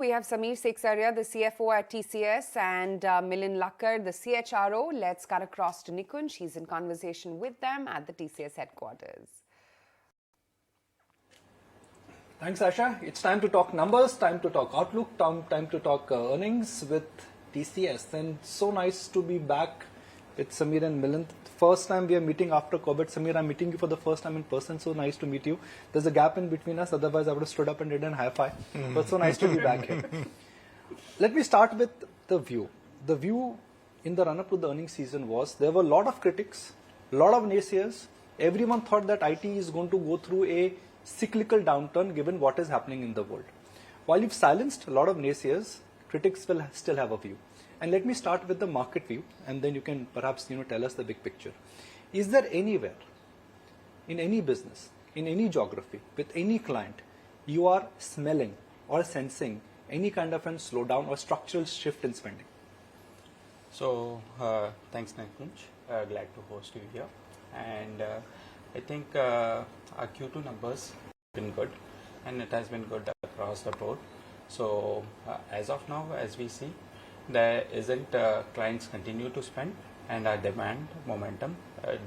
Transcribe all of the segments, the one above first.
We have Samir Seksaria, the CFO at TCS, and Milind Lakkad, the CHRO. Let's cut across to Nikunj. She's in conversation with them at the TCS headquarters. Thanks, Asha. It's time to talk numbers, time to talk outlook, time to talk earnings with TCS. And so nice to be back with Samir and Milind. First time we are meeting after COVID. Samir, I'm meeting you for the first time in person. So nice to meet you. There's a gap in between us. Otherwise, I would have stood up and did a high five. But so nice to be back here. Let me start with the view. The view in the run-up to the earnings season was there were a lot of critics, a lot of naysayers. Everyone thought that IT is going to go through a cyclical downturn given what is happening in the world. While you've silenced a lot of naysayers, critics will still have a view. And let me start with the market view, and then you can perhaps tell us the big picture. Is there anywhere, in any business, in any geography, with any client, you are smelling or sensing any kind of a slowdown or structural shift in spending? So, thanks, Nikunj. Glad to host you here. And I think our Q2 numbers have been good, and it has been good across the board. So, as of now, as we see, there isn't clients continue to spend, and our demand momentum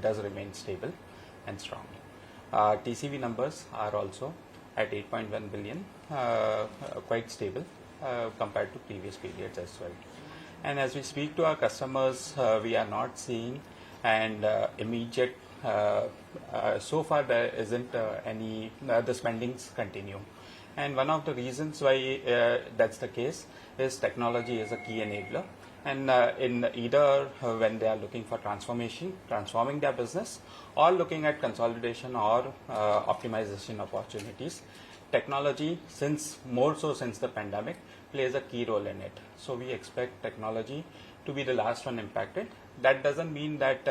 does remain stable and strong. TCV numbers are also at 8.1 billion, quite stable compared to previous periods as well. And as we speak to our customers, we are not seeing an immediate, so far there isn't any, the spendings continue. And one of the reasons why that's the case is technology is a key enabler. And in either when they are looking for transforming their business, or looking at consolidation or optimization opportunities, technology, more so since the pandemic, plays a key role in it. So we expect technology to be the last one impacted. That doesn't mean that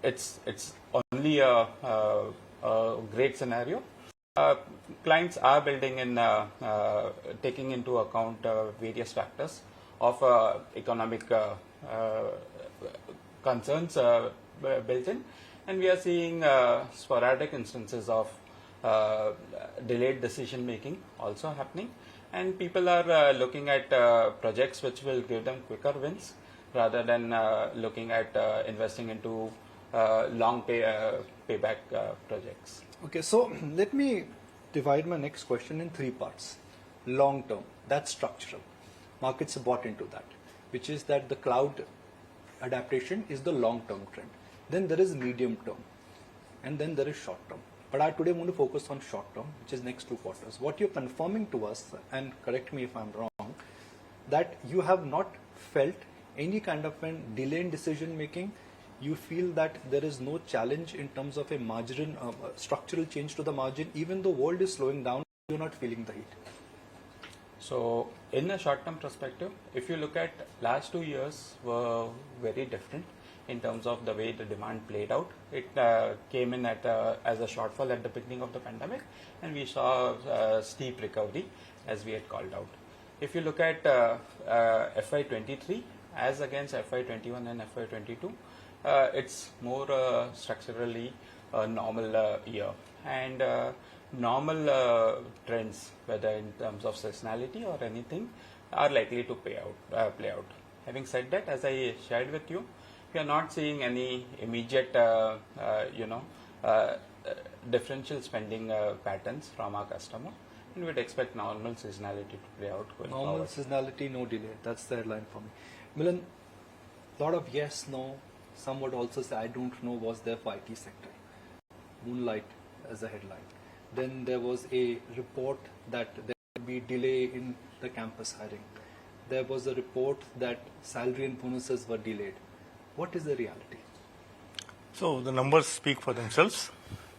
it's only a great scenario. Clients are building in, taking into account various factors of economic concerns built in, and we are seeing sporadic instances of delayed decision making also happening, and people are looking at projects which will give them quicker wins rather than looking at investing into long payback projects. Okay, so let me divide my next question in three parts. Long term, that's structural. Markets are bought into that, which is that the cloud adaptation is the long term trend. Then there is medium term, and then there is short term. But I today want to focus on short term, which is next 2 quarters. What you're confirming to us, and correct me if I'm wrong, that you have not felt any kind of a delay in decision making. You feel that there is no challenge in terms of a margin, structural change to the margin, even though world is slowing down, you're not feeling the heat. So, in a short-term perspective, if you look at last 2 years were very different in terms of the way the demand played out. It came in at as a shortfall at the beginning of the pandemic, and we saw a steep recovery as we had called out. If you look at FY23 as against FY21 and FY22, it's more structurally a normal year, and normal trends, whether in terms of seasonality or anything, are likely to play out. Having said that, as I shared with you, we are not seeing any immediate differential spending patterns from our customer, and we'd expect normal seasonality to play out going forward. Normal seasonality, no delay. That's the headline for me. Milind, lot of yes, no. Some would also say, I don't know, was there for IT sector. Moonlight as a headline. Then there was a report that there would be delay in the campus hiring. There was a report that salary and bonuses were delayed. What is the reality? So the numbers speak for themselves.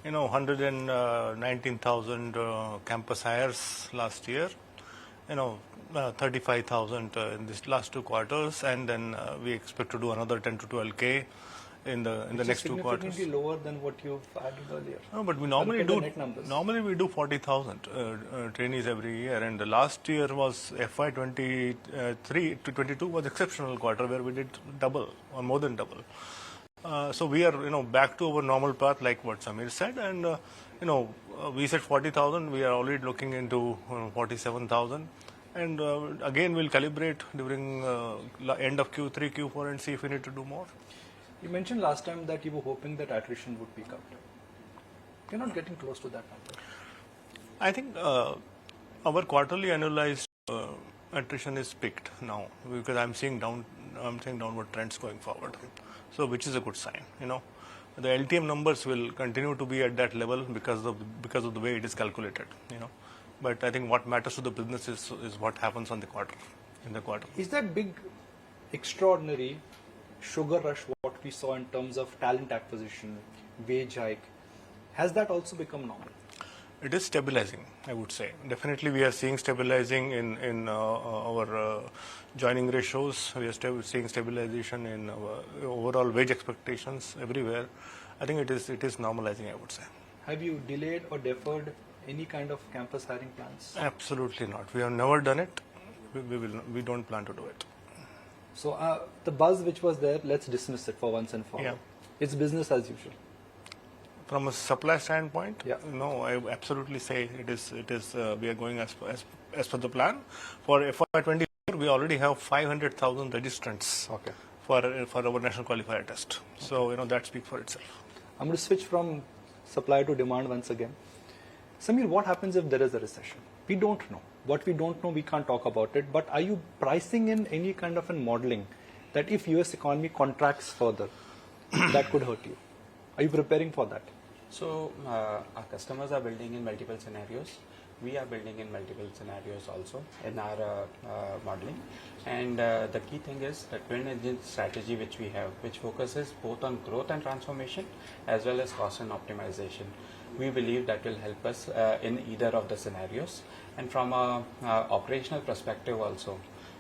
119,000 campus hires last year. 35,000 in these last 2 quarters, and then we expect to do another 10 to 12K in the next 2 quarters. Significantly lower than what you've added earlier. No, but we normally do 40,000 trainees every year, and the last year was FY23 to 22 was exceptional quarter where we did double or more than double. So we are back to our normal path, like what Samir said, and we said 40,000. We are already looking into 47,000. And again, we'll calibrate during end of Q3, Q4 and see if we need to do more. You mentioned last time that you were hoping that attrition would pick up. You're not getting close to that number. I think our quarterly annualized attrition is peaked now because I'm seeing downward trends going forward. So which is a good sign. The LTM numbers will continue to be at that level because of the way it is calculated. But I think what matters to the business is what happens in the quarter. Is that big, extraordinary sugar rush what we saw in terms of talent acquisition, wage hike, has that also become normal? It is stabilizing, I would say. Definitely, we are seeing stabilizing in our joining ratios. We are seeing stabilization in our overall wage expectations everywhere. I think it is normalizing, I would say. Have you delayed or deferred any kind of campus hiring plans? Absolutely not. We have never done it. We don't plan to do it. So the buzz which was there, let's dismiss it for once and for all. Yeah. It's business as usual. From a supply standpoint, yeah. No, I absolutely say it is. We are going as per the plan. For FY24, we already have 500,000 registrants. Okay. For our national qualifier test. So that speaks for itself. I'm going to switch from supply to demand once again. Samir, what happens if there is a recession? We don't know. What we don't know, we can't talk about it. But are you pricing in any kind of a modeling that if US economy contracts further, that could hurt you? Are you preparing for that? So our customers are building in multiple scenarios. We are building in multiple scenarios also in our modeling. And the key thing is the twin engine strategy which we have, which focuses both on growth and transformation as well as cost and optimization. We believe that will help us in either of the scenarios. And from a operational perspective also,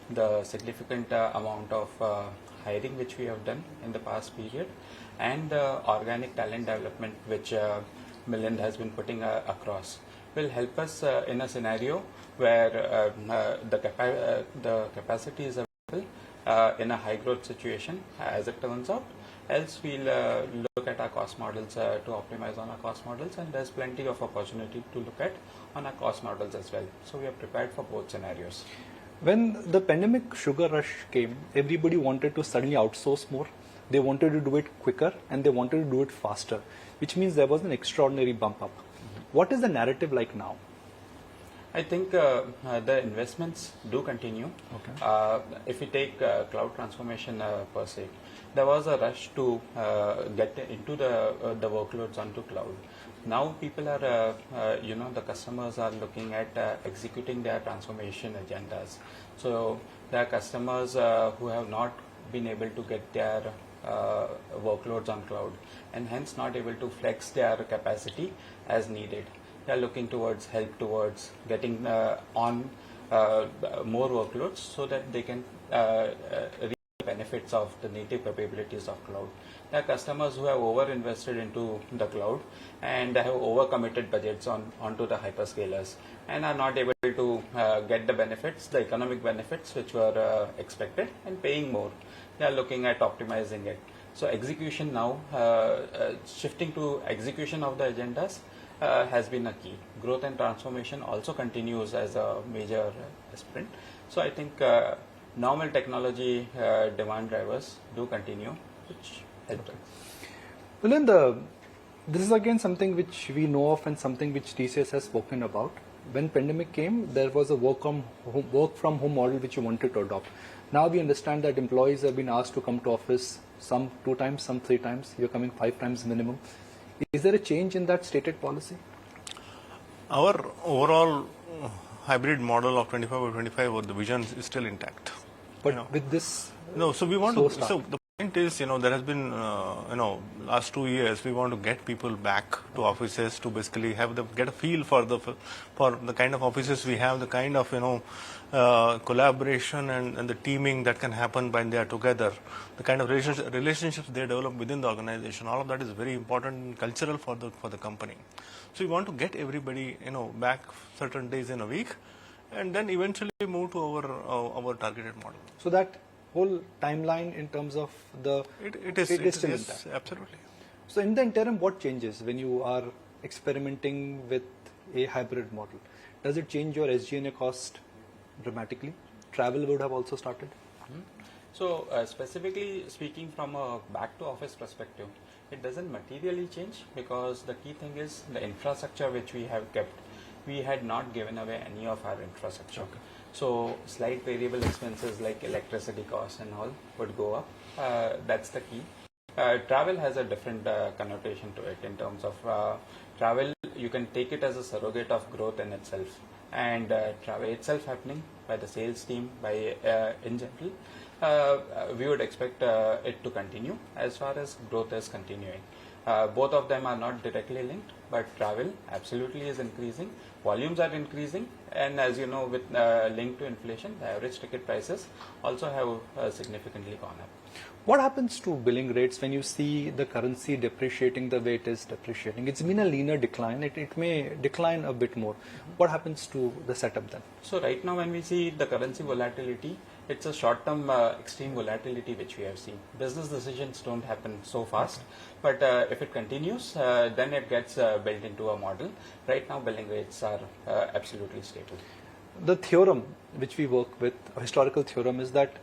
the significant amount of hiring which we have done in the past period and the organic talent development which Milind has been putting across will help us in a scenario where the capacity is available in a high growth situation as it turns out. Else we'll look at our cost models to optimize on our cost models, and there's plenty of opportunity to look at on our cost models as well. So we are prepared for both scenarios. When the pandemic sugar rush came, everybody wanted to suddenly outsource more. They wanted to do it quicker and they wanted to do it faster, which means there was an extraordinary bump up. What is the narrative like now? I think the investments do continue. Okay. If we take cloud transformation per se, there was a rush to get into the workloads onto cloud. Now people are, the customers are looking at executing their transformation agendas. So there are customers who have not been able to get their workloads on cloud and hence not able to flex their capacity as needed. They are looking towards help towards getting on more workloads so that they can reap the benefits of the native capabilities of cloud. There are customers who have over-invested into the cloud and have over-committed budgets onto the hyperscalers and are not able to get the benefits, the economic benefits which were expected and paying more. They are looking at optimizing it. So execution now, shifting to execution of the agendas has been a key. Growth and transformation also continues as a major sprint. So I think normal technology demand drivers do continue, which help us. Milind, this is again something which we know of and something which TCS has spoken about. When pandemic came, there was a work from home model which you wanted to adopt. Now we understand that employees have been asked to come to office, some 2 times, some 3 times. You're coming 5 times minimum. Is there a change in that stated policy? Our overall hybrid model of 25/25 or the vision is still intact. But with this, no. So we want to. So the point is, there has been, last 2 years we want to get people back to offices to basically get a feel for the kind of offices we have, the kind of collaboration and the teaming that can happen when they are together, the kind of relationships they develop within the organization. All of that is very important and cultural for the company. So we want to get everybody back certain days in a week, and then eventually move to our targeted model. So that whole timeline in terms of the it is still intact. Absolutely. So in the interim, what changes when you are experimenting with a hybrid model. Does it change your SG&A cost dramatically? Travel would have also started. So specifically speaking from a back to office perspective, it doesn't materially change because the key thing is the infrastructure which we have kept. We had not given away any of our infrastructure. Okay. So slight variable expenses like electricity costs and all would go up. That's the key. Travel has a different connotation to it in terms of travel. You can take it as a surrogate of growth in itself, and travel itself happening by the sales team, by in general, we would expect it to continue as far as growth is continuing. Both of them are not directly linked, but travel absolutely is increasing. Volumes are increasing, and as you know, with linked to inflation, the average ticket prices also have significantly gone up. What happens to billing rates when you see the currency depreciating the way it is depreciating? It's been a linear decline. It may decline a bit more. What happens to the setup then? So right now when we see the currency volatility, it's a short-term extreme volatility which we have seen. Business decisions don't happen so fast, but if it continues, then it gets built into a model. Right now billing rates are absolutely stable. The theorem which we work with, a historical theorem, is that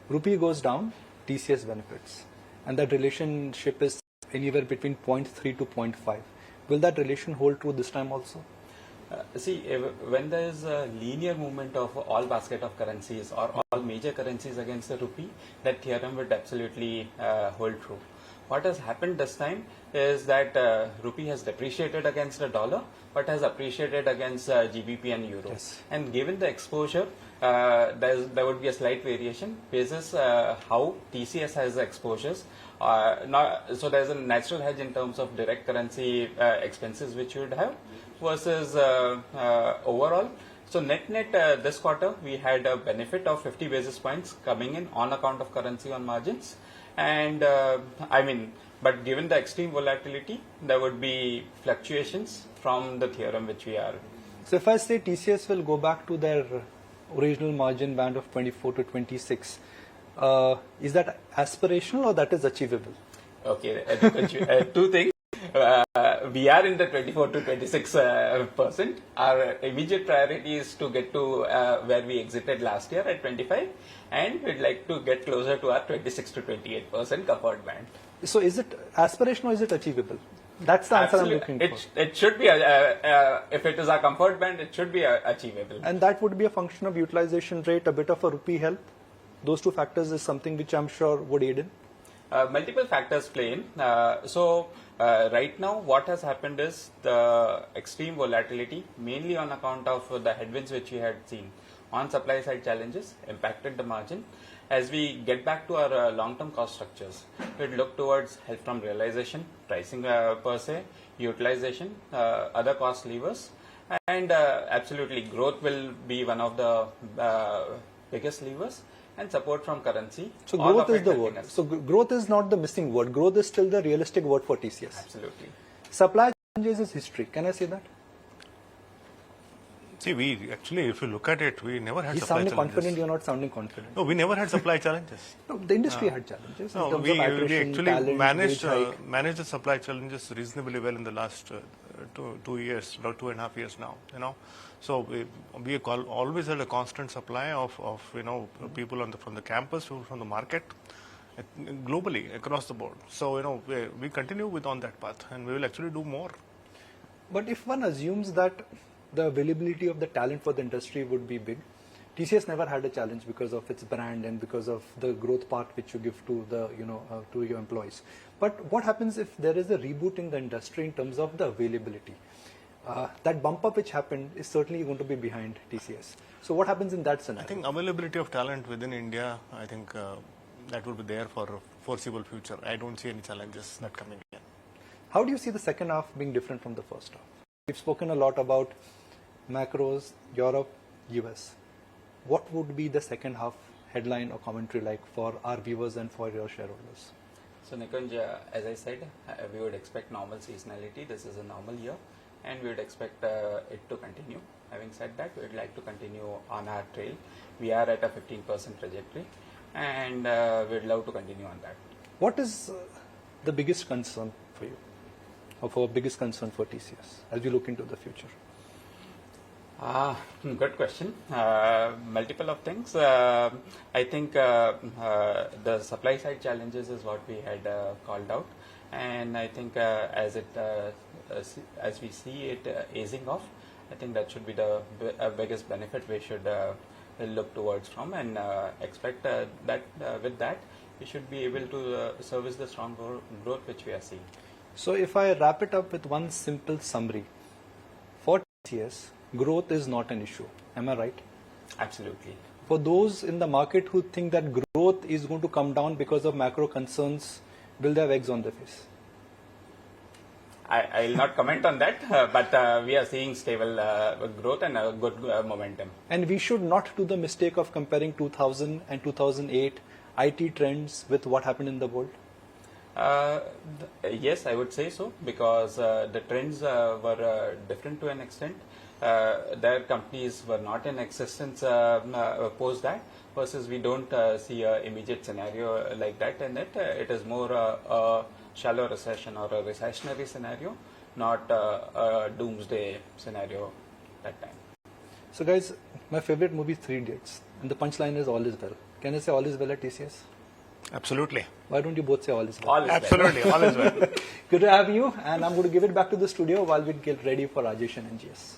rupee goes down, TCS benefits, and that relationship is anywhere between 0.3 to 0.5. Will that relation hold true this time also? When there is a linear movement of all basket of currencies or all major currencies against the rupee, that theorem would absolutely hold true. What has happened this time is that rupee has depreciated against the dollar, but has appreciated against GBP and euro. Yes. And given the exposure, there would be a slight variation basis how TCS has exposures. So there's a natural hedge in terms of direct currency expenses which you would have versus overall. So net this quarter we had a benefit of 50 basis points coming in on account of currency on margins, and but given the extreme volatility, there would be fluctuations from the theorem which we are. So if I say TCS will go back to their original margin band of 24 to 26, is that aspirational or that is achievable? Okay, two things. We are in the 24 to 26%. Our immediate priority is to get to where we exited last year at 25, and we'd like to get closer to our 26 to 28% comfort band. So is it aspirational or is it achievable? That's the answer I'm looking for. It should be, if it is our comfort band, it should be achievable. And that would be a function of utilization rate, a bit of a rupee help. Those two factors is something which I'm sure would aid in. Multiple factors play in. Right now what has happened is the extreme volatility, mainly on account of the headwinds which we had seen on supply side challenges, impacted the margin. As we get back to our long-term cost structures, we'd look towards help from realization, pricing per se, utilization, other cost levers, and absolutely growth will be one of the biggest levers, and support from currency. So growth is the word. So growth is not the missing word. Growth is still the realistic word for TCS. Absolutely. Supply challenges is history. Can I say that? See, we actually, if you look at it, we never had He's supply sounding challenges. confident, you're not sounding confident. No, we never had supply challenges. No, the industry had challenges. No, in terms we of attrition, actually talent, managed wage hike. managed the supply challenges reasonably well in the last 2 years, about 2.5 years now. So we always had a constant supply of people from the campus, people from the market, globally across the board. So we continue on that path, and we will actually do more. But if one assumes that the availability of the talent for the industry would be big, TCS never had a challenge because of its brand and because of the growth path which you give to the to your employees. But what happens if there is a reboot in the industry in terms of the availability? That bump up which happened is certainly going to be behind TCS. So what happens in that scenario? I think availability of talent within India, I think that will be there for a foreseeable future. I don't see any challenges that coming in. How do you see the second half being different from the first half? We've spoken a lot about macros, Europe, US. What would be the second half headline or commentary like for our viewers and for your shareholders? So Nikunj, as I said, we would expect normal seasonality. This is a normal year, and we would expect it to continue. Having said that, we would like to continue on our trail. We are at a 15% trajectory, and we would love to continue on that. What is the biggest concern for you? of our biggest concern for TCS as we look into the future? Good question. Multiple of things. I think the supply side challenges is what we had called out, and I think as we see it easing off, I think that should be the biggest benefit we should look towards from, and expect that with that we should be able to service the strong growth which we are seeing. So if I wrap it up with one simple summary, for TCS, growth is not an issue. Am I right? Absolutely. For those in the market who think that growth is going to come down because of macro concerns, will they have eggs on their face? I will not comment on that, but we are seeing stable growth and a good momentum. And we should not do the mistake of comparing 2000 and 2008 IT trends with what happened in the world. Yes, I would say so, because the trends were different to an extent. Their companies were not in existence post that, versus we don't see an immediate scenario like that, and that it is more a shallow recession or a recessionary scenario, not a doomsday scenario that time. So guys, my favorite movie is 3 Idiots, and the punchline is all is well. Can I say all is well at TCS? Absolutely. Why don't you both say all is well? All is Absolutely. All is well. Good to have you, and I'm going to give it back to the studio while we get ready for Rajesh and NGS.